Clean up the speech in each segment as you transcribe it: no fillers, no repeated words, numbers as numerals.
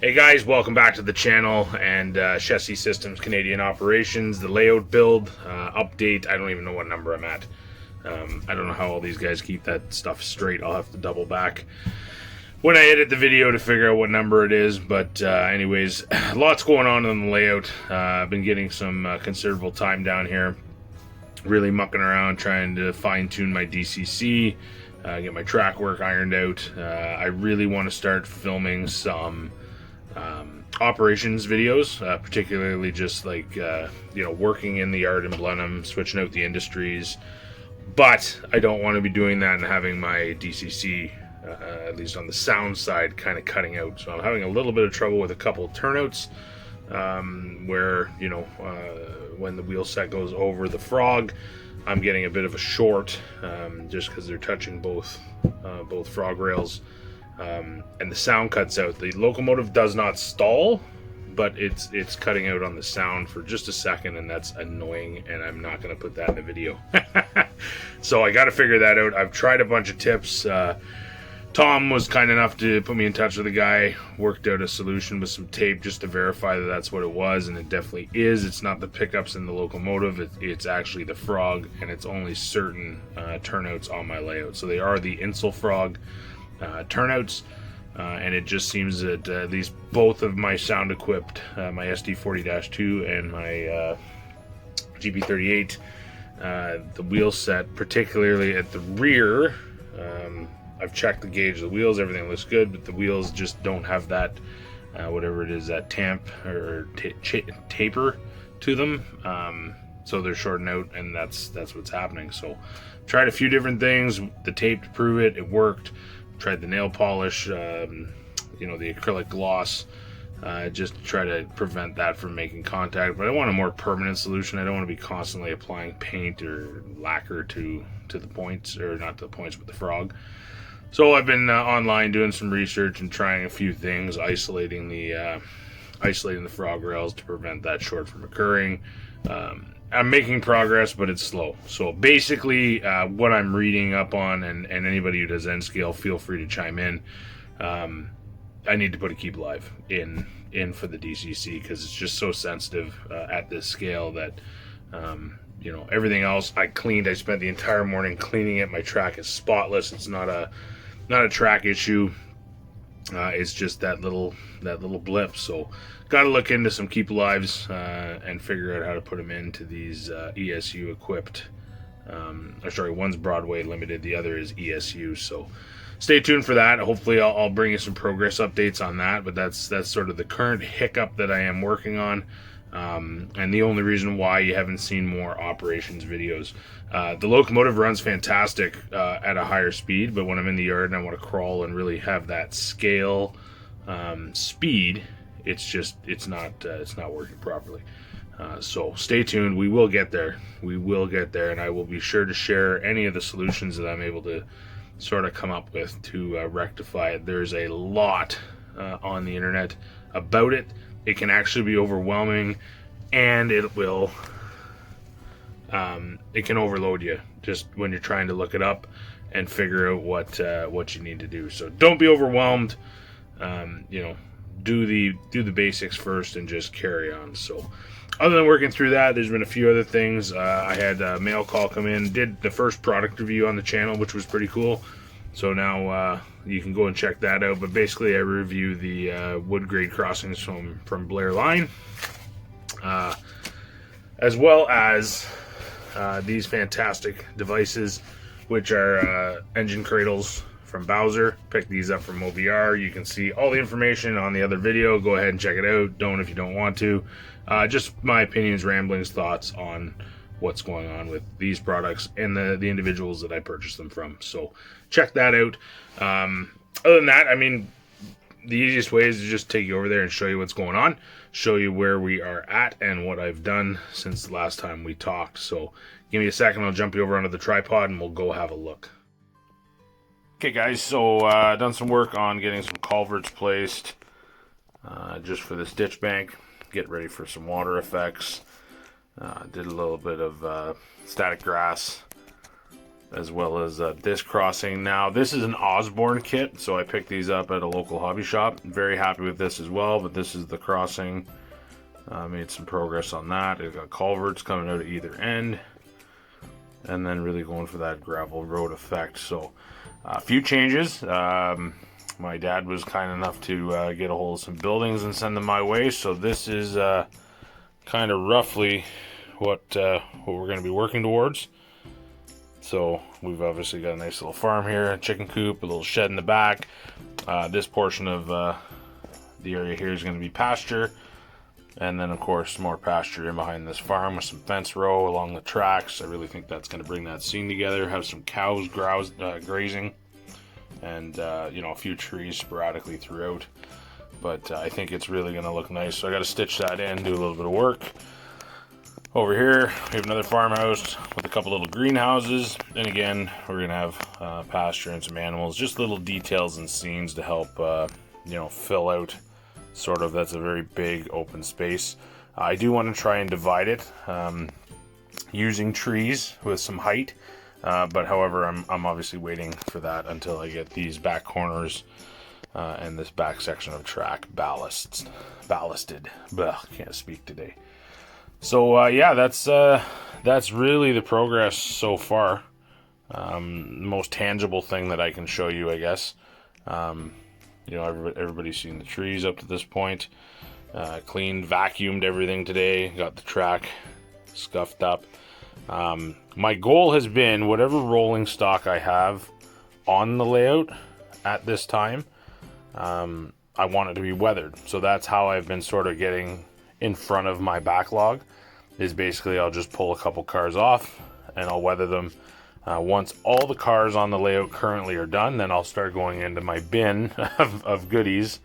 Hey guys, welcome back to the channel and Chessie Systems Canadian Operations, the layout build, update. I don't even know what number I'm at. I don't know how all these guys keep that stuff straight. I'll have to double back when I edit the video to figure out what number it is. But anyways, lots going on in the layout. I've been getting some considerable time down here, really mucking around trying to fine-tune my DCC, get my track work ironed out. I really want to start filming some operations videos, particularly just like working in the yard in Blenheim, switching out the industries. But I don't want to be doing that and having my DCC, at least on the sound side, kind of cutting out. So I'm having a little bit of trouble with a couple of turnouts, where when the wheel set goes over the frog, I'm getting a bit of a short, just because they're touching both frog rails. And the sound cuts out. The locomotive does not stall, but it's cutting out on the sound for just a second, and that's annoying, and I'm not going to put that in the video. So I got to figure that out. I've tried a bunch of tips. Tom was kind enough to put me in touch with a guy, worked out a solution with some tape just to verify that that's what it was, and it definitely is. It's not the pickups in the locomotive, it's actually the frog, and it's only certain turnouts on my layout. So they are the Insel frog turnouts, and it just seems that at least both of my sound equipped, my SD40-2 and my GP38, the wheel set, particularly at the rear, I've checked the gauge of the wheels, everything looks good, but the wheels just don't have that whatever it is, that tamp or taper to them, so they're shorting out, and that's what's happening. So tried a few different things, the tape to prove it worked. Tried the nail polish, the acrylic gloss, just to try to prevent that from making contact. But I want a more permanent solution. I don't want to be constantly applying paint or lacquer to the points, or not to the points, but the frog. So I've been online doing some research and trying a few things, isolating the frog rails to prevent that short from occurring. I'm making progress, but it's slow. So basically, what I'm reading up on, and anybody who does N-scale, feel free to chime in. I need to put a keep live in for the DCC, because it's just so sensitive at this scale that everything else I cleaned. I spent the entire morning cleaning it. My track is spotless. It's not a track issue. It's just that little blip. So got to look into some keep lives and figure out how to put them into these ESU equipped. One's Broadway limited, the other is ESU. So stay tuned for that. Hopefully I'll bring you some progress updates on that. But that's sort of the current hiccup that I am working on. And the only reason why you haven't seen more operations videos. The locomotive runs fantastic at a higher speed, but when I'm in the yard and I want to crawl and really have that scale speed, it's not working properly. So stay tuned. We will get there. And I will be sure to share any of the solutions that I'm able to sort of come up with to rectify it. There's a lot on the internet about it. It can actually be overwhelming, and it can overload you just when you're trying to look it up and figure out what you need to do. So don't be overwhelmed. Do the basics first and just carry on. So other than working through that, there's been a few other things. I had a mail call come in, did the first product review on the channel, which was pretty cool. So now you can go and check that out. But basically, I review the wood grade crossings from Blair Line, as well as these fantastic devices, which are engine cradles from Bowser. Picked these up from OBR. You can see all the information on the other video. Go ahead and check it out. Don't if you don't want to. Just my opinions, ramblings, thoughts on what's going on with these products and the individuals that I purchased them from. So check that out. Other than that, I mean, the easiest way is to just take you over there and show you what's going on, show you where we are at and what I've done since the last time we talked. So give me a second, I'll jump you over onto the tripod and we'll go have a look. Okay guys, so done some work on getting some culverts placed just for this ditch bank, get ready for some water effects. Did a little bit of static grass as well as this crossing. Now, this is an Osborne kit, so I picked these up at a local hobby shop. Very happy with this as well, but this is the crossing. Made some progress on that. It's got culverts coming out at either end, and then really going for that gravel road effect. So a few changes. My dad was kind enough to get a hold of some buildings and send them my way, so this is kind of roughly what we're going to be working towards. So we've obviously got a nice little farm here, a chicken coop, a little shed in the back. This portion of the area here is going to be pasture, and then of course more pasture in behind this farm with some fence row along the tracks. I really think that's going to bring that scene together. Have some cows grazing, and you know, a few trees sporadically throughout. But I think it's really going to look nice. So I got to stitch that in, do a little bit of work. Over here, we have another farmhouse with a couple little greenhouses. And again, we're going to have pasture and some animals. Just little details and scenes to help, you know, fill out sort of, that's a very big open space. I do want to try and divide it using trees with some height. But however, I'm obviously waiting for that until I get these back corners and this back section of track ballasted. Blah, can't speak today. So yeah, that's really the progress so far. Most tangible thing that I can show you, I guess. You know, everybody's seen the trees up to this point. Cleaned, vacuumed everything today. Got the track scuffed up. My goal has been, whatever rolling stock I have on the layout at this time, I want it to be weathered. So that's how I've been sort of getting in front of my backlog, is basically I'll just pull a couple cars off and I'll weather them. Once all the cars on the layout currently are done, then I'll start going into my bin of goodies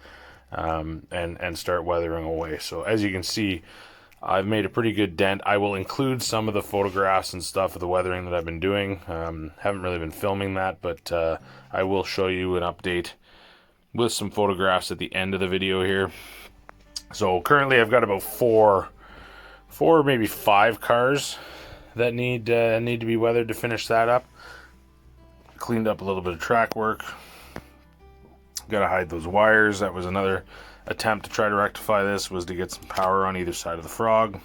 and start weathering away. So as you can see, I've made a pretty good dent. I will include some of the photographs and stuff of the weathering that I've been doing. Haven't really been filming that, but I will show you an update with some photographs at the end of the video here. So currently I've got about four, maybe 5 cars that need to be weathered to finish that up. Cleaned up a little bit of track work. Got to hide those wires. That was another attempt to try to rectify this, was to get some power on either side of the frog.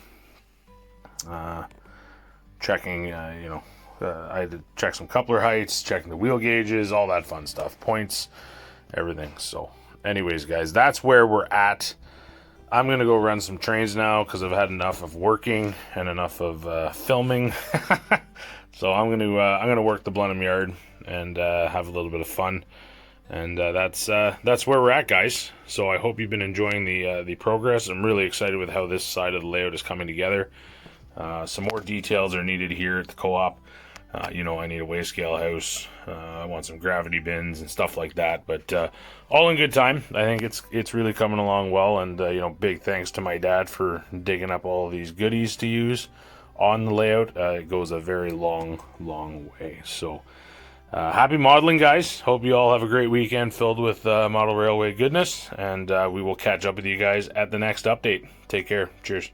Checking, you know, I had to check some coupler heights, checking the wheel gauges, all that fun stuff, points, everything. So anyways, guys, that's where we're at. I'm gonna go run some trains now because I've had enough of working and enough of filming. So I'm gonna work the Blenheim yard and have a little bit of fun. And that's where we're at, guys. So I hope you've been enjoying the progress. I'm really excited with how this side of the layout is coming together. Some more details are needed here at the co-op. You know, I need a weigh scale house. I want some gravity bins and stuff like that. But all in good time. I think it's really coming along well. And you know, big thanks to my dad for digging up all of these goodies to use on the layout. It goes a very long way. So happy modeling, guys. Hope you all have a great weekend filled with model railway goodness. And we will catch up with you guys at the next update. Take care. Cheers.